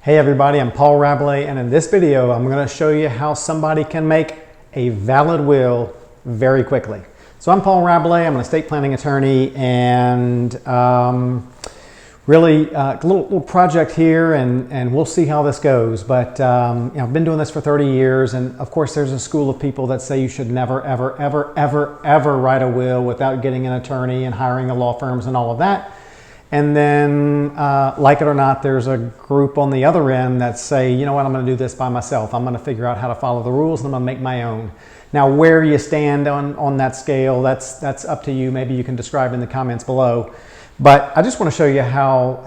Hey everybody, I'm Paul Rabelais, and in this video I'm going to show you how somebody can make a valid will very quickly. So I'm Paul Rabelais, I'm an estate planning attorney, and really a little project here, and we'll see how this goes. But I've been doing this for 30 years, and of course there's a school of people that say you should never, ever write a will without getting an attorney and hiring the law firms and all of that. And then, like it or not, there's a group on the other end that say, you know what, I'm going to do this by myself. I'm going to figure out how to follow the rules, and I'm going to make my own. Now, where you stand on that scale, that's up to you. Maybe you can describe in the comments below. But I just want to show you how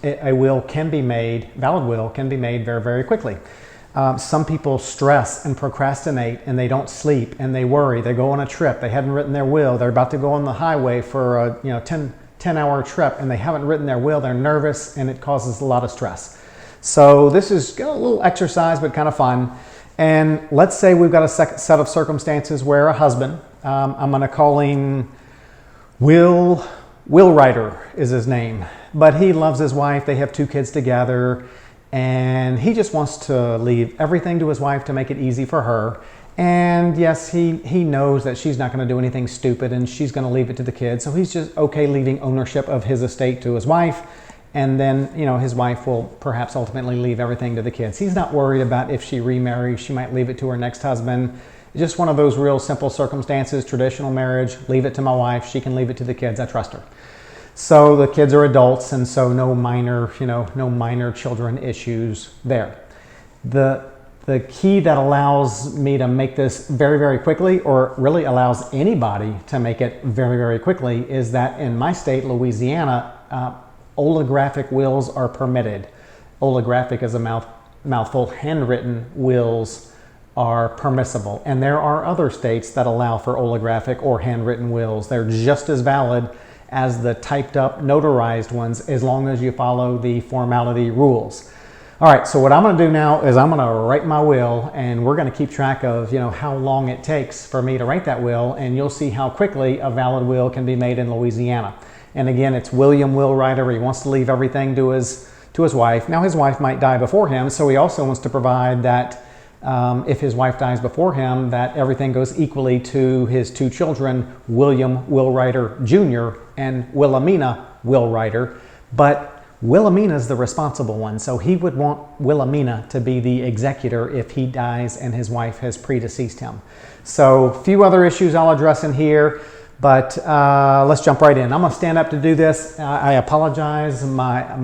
a will can be made, valid will can be made very quickly. Some people stress and procrastinate, and they don't sleep, and they worry. They go on a trip. They hadn't written their will. They're about to go on the highway for a 10-hour trip, and they haven't written their will. They're nervous, and it causes a lot of stress. So this is a little exercise, but kind of fun. And let's say we've got a set of circumstances where a husband, I'm going to call him Will Writer is his name, but he loves his wife. They have 2 kids together, and he just wants to leave everything to his wife to make it easy for her. And yes, he knows that she's not going to do anything stupid, and she's going to leave it to the kids. So he's just okay leaving ownership of his estate to his wife. And then, his wife will perhaps ultimately leave everything to the kids. He's not worried about if she remarries, she might leave it to her next husband. Just one of those real simple circumstances, traditional marriage, leave it to my wife, she can leave it to the kids, I trust her. So the kids are adults, and so no minor children issues there. The key that allows me to make this very quickly, or really allows anybody to make it very quickly, is that in my state, Louisiana, olographic wills are permitted. Olographic is a mouthful. Handwritten wills are permissible. And there are other states that allow for olographic or handwritten wills. They're just as valid as the typed up, notarized ones, as long as you follow the formality rules. All right, so what I'm going to do now is I'm going to write my will, and we're going to keep track of how long it takes for me to write that will, and you'll see how quickly a valid will can be made in Louisiana. And again, it's William Will Writer. He wants to leave everything to his wife. Now his wife might die before him, so he also wants to provide that if his wife dies before him, that everything goes equally to his 2 children, William Will Writer Jr. and Wilhelmina Will Writer. But Wilhelmina's the responsible one, so he would want Wilhelmina to be the executor if he dies and his wife has predeceased him. So a few other issues I'll address in here, but let's jump right in. I'm going to stand up to do this. I apologize. My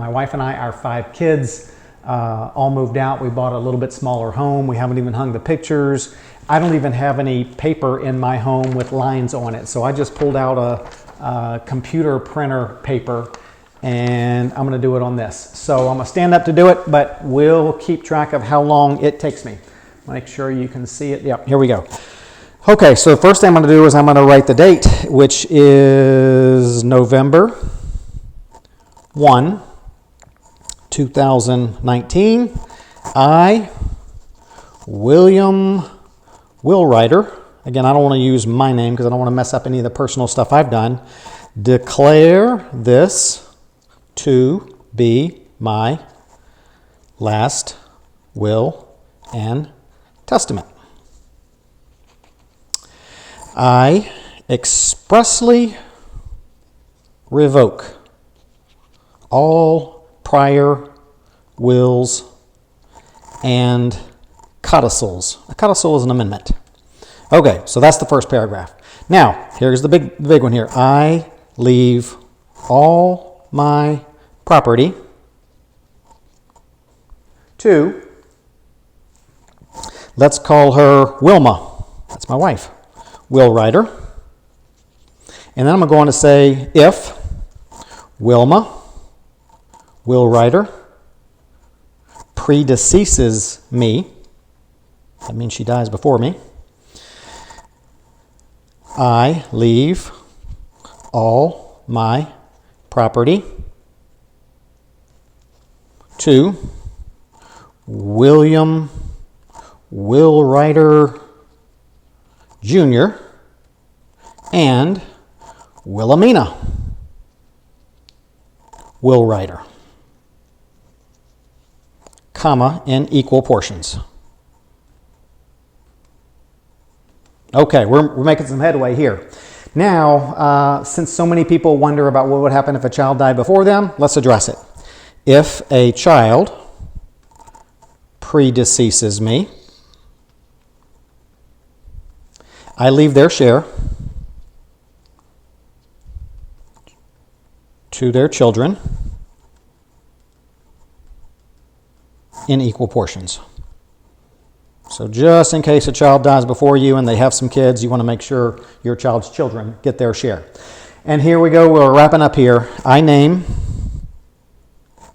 wife and I, our 5 kids, all moved out. We bought a little bit smaller home. We haven't even hung the pictures. I don't even have any paper in my home with lines on it, so I just pulled out a computer printer paper, and I'm going to do it on this. So I'm going to stand up to do it, but we'll keep track of how long it takes me. Make sure you can see it. Yep, here we go. Okay, so the first thing I'm going to do is I'm going to write the date, which is November 1, 2019. I, William Will Writer, again, I don't want to use my name because I don't want to mess up any of the personal stuff I've done, declare this to be my last will and testament. I expressly revoke all prior wills and codicils. A codicil is an amendment. Okay, so that's the first paragraph. Now, here's the big one here. I leave all my property to, let's call her Wilma. That's my wife. Will Writer. And then I'm going to go on to say, if Wilma Will Writer predeceases me, that means she dies before me, I leave all my property to William Will Writer Jr. and Wilhelmina Will Writer. comma, in equal portions. Okay, we're making some headway here. Now, since so many people wonder about what would happen if a child died before them, let's address it. If a child predeceases me, I leave their share to their children in equal portions. So just in case a child dies before you and they have some kids, you want to make sure your child's children get their share. And here we go, we're wrapping up here. I name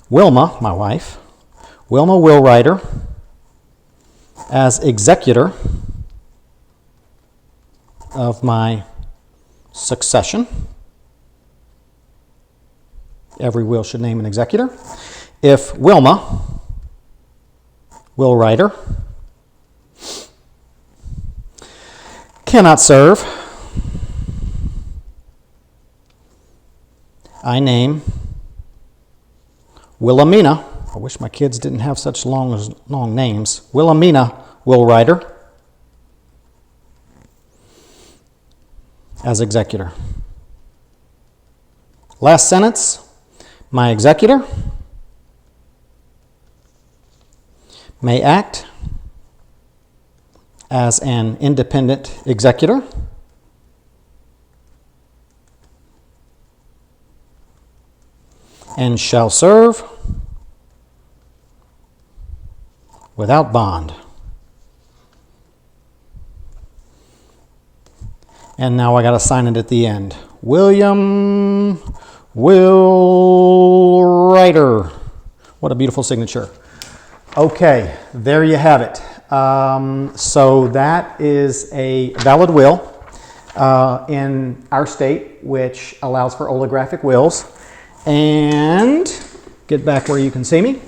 Wilma, my wife, Wilma Willwriter, as executor of my succession. Every will should name an executor. If Wilma Willwriter cannot serve, I name Wilhelmina. I wish my kids didn't have such long names. Wilhelmina Willwriter as executor. Last sentence. My executor may act as an independent executor and shall serve without bond. And now I got to sign it at the end. William Willwriter. What a beautiful signature. Okay, there you have it. So that is a valid will in our state, which allows for olographic wills. And get back where you can see me.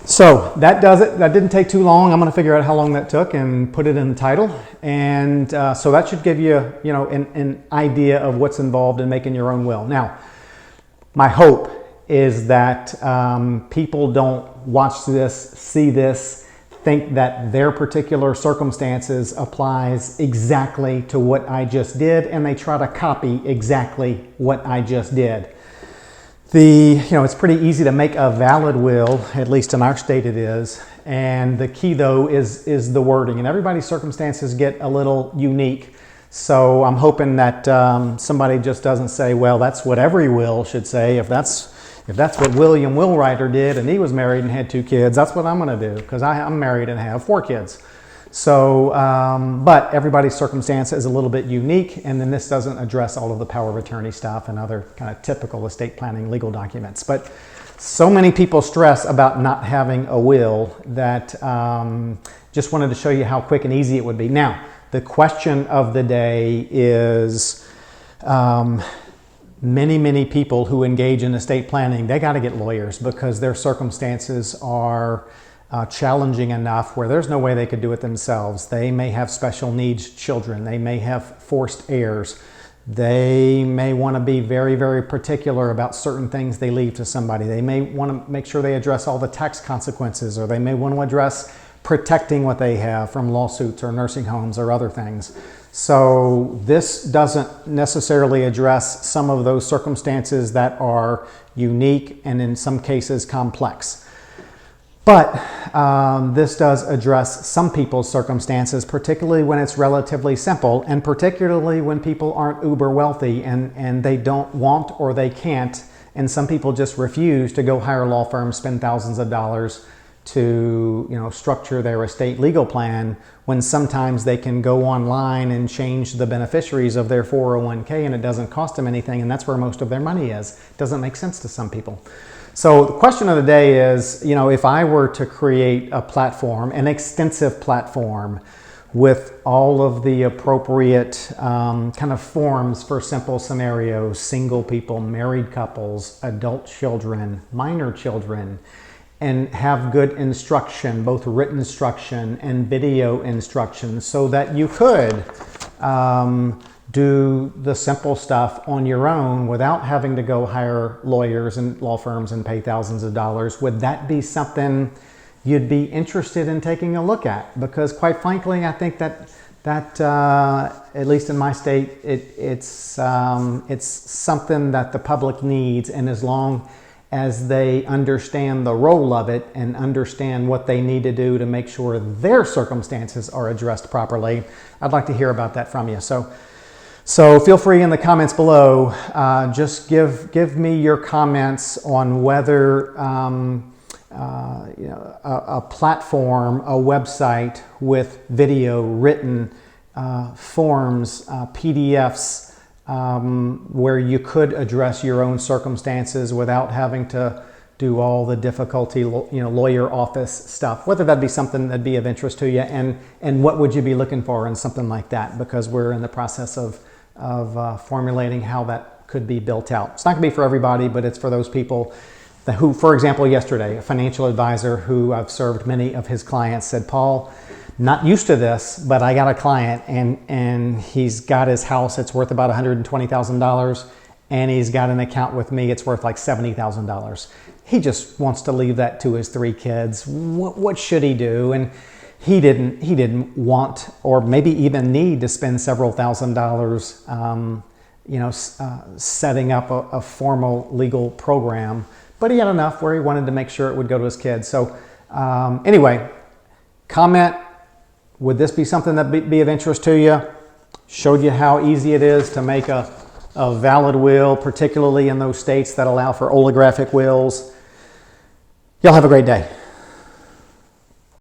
So that does it. That didn't take too long. I'm going to figure out how long that took and put it in the title. And so that should give you, an idea of what's involved in making your own will. Now, my hope is that people don't watch this, see this, think that their particular circumstances applies exactly to what I just did, and they try to copy exactly what I just did. It's pretty easy to make a valid will, at least in our state it is, and the key though is the wording, and everybody's circumstances get a little unique. So I'm hoping that somebody just doesn't say, well, that's what every will should say. If that's what William Willwriter did and he was married and had 2 kids, that's what I'm going to do, because I'm married and have 4 kids. So, but everybody's circumstance is a little bit unique, and then this doesn't address all of the power of attorney stuff and other kind of typical estate planning legal documents. But so many people stress about not having a will that just wanted to show you how quick and easy it would be. Now, the question of the day is many people who engage in estate planning, they got to get lawyers because their circumstances are challenging enough where there's no way they could do it themselves. They may have special needs children. They may have forced heirs. They may want to be very particular about certain things they leave to somebody. They may want to make sure they address all the tax consequences, or they may want to address protecting what they have from lawsuits or nursing homes or other things. So this doesn't necessarily address some of those circumstances that are unique and in some cases complex. But this does address some people's circumstances, particularly when it's relatively simple, and particularly when people aren't uber wealthy and they don't want or they can't, and some people just refuse to go hire law firms, spend thousands of dollars to structure their estate legal plan, when sometimes they can go online and change the beneficiaries of their 401k and it doesn't cost them anything, and that's where most of their money is. It doesn't make sense to some people. So the question of the day is, if I were to create a platform, an extensive platform with all of the appropriate kind of forms for simple scenarios, single people, married couples, adult children, minor children, and have good instruction, both written instruction and video instruction, so that you could do the simple stuff on your own without having to go hire lawyers and law firms and pay thousands of dollars. Would that be something you'd be interested in taking a look at, because quite frankly, I think that at least in my state, it's something that the public needs, and as long as they understand the role of it and understand what they need to do to make sure their circumstances are addressed properly, I'd like to hear about that from you. So feel free in the comments below, just give me your comments on whether a platform, a website with video, written forms, PDFs, where you could address your own circumstances without having to do all the difficulty, lawyer office stuff, whether that'd be something that'd be of interest to you, and what would you be looking for in something like that, because we're in the process of formulating how that could be built out. It's not gonna be for everybody, but it's for those people who, for example, yesterday, a financial advisor who I've served many of his clients said, Paul, not used to this, but I got a client and he's got his house, it's worth about $120,000, and he's got an account with me, it's worth like $70,000. He just wants to leave that to his 3 kids. What should he do? And he didn't want, or maybe even need, to spend several $1,000s, setting up a formal legal program. But he had enough where he wanted to make sure it would go to his kids. So anyway, comment, would this be something that be of interest to you? Showed you how easy it is to make a valid will, particularly in those states that allow for olographic wills. Y'all have a great day.